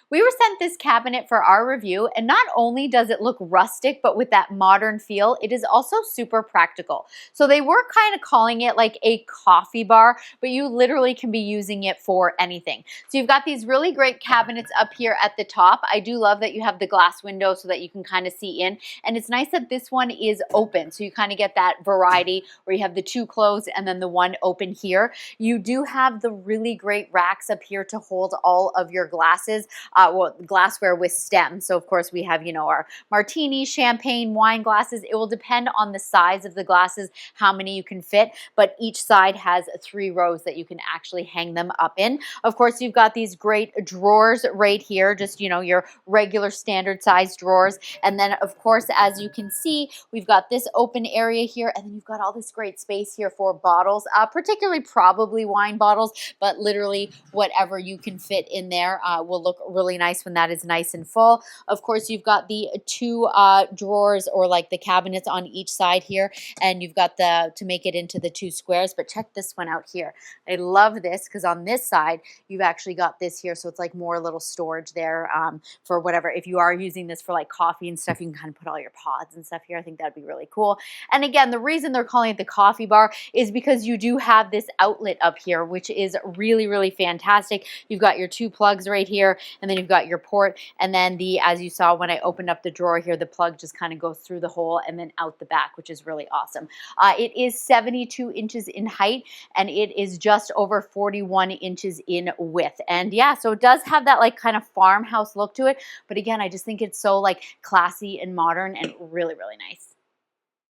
We were sent this cabinet for our review, and not only does it look rustic, but with that modern feel, it is also super practical. So they were kind of calling it like a coffee bar, but you literally can be using it for anything. So you've got these really great cabinets up here at the top. I do love that you have the glass window so that you can kind of see in, and it's nice that this one is open, so you kind of get that variety where you have the two closed and then the one open here. You do have the really great racks up here to hold all of your glasses. Well, glassware with stems. So of course we have, our martini, champagne, wine glasses. It will depend on the size of the glasses, how many you can fit, but each side has 3 rows that you can actually hang them up in. Of course, you've got these great drawers right here, just, your regular standard size drawers. And then of course, as you can see, we've got this open area here, and then you've got all this great space here for bottles, particularly probably wine bottles, but literally whatever you can fit in there will look really nice when that is nice and full. Of course, you've got the 2 drawers, or like the cabinets on each side here, and you've got to make it into the 2 squares. But check this one out here. I love this because on this side you've actually got this here, so it's like more little storage there for whatever. If you are using this for like coffee and stuff, you can kind of put all your pods and stuff here. I think that'd be really cool. And again, the reason they're calling it the coffee bar is because you do have this outlet up here, which is really, really fantastic. You've got your 2 plugs right here, and then you've got your port, and then as you saw when I opened up the drawer here, the plug just kind of goes through the hole and then out the back, which is really awesome. It is 72 inches in height, and it is just over 41 inches in width. And yeah, so it does have that like kind of farmhouse look to it, but again, I just think it's so like classy and modern and really, really nice.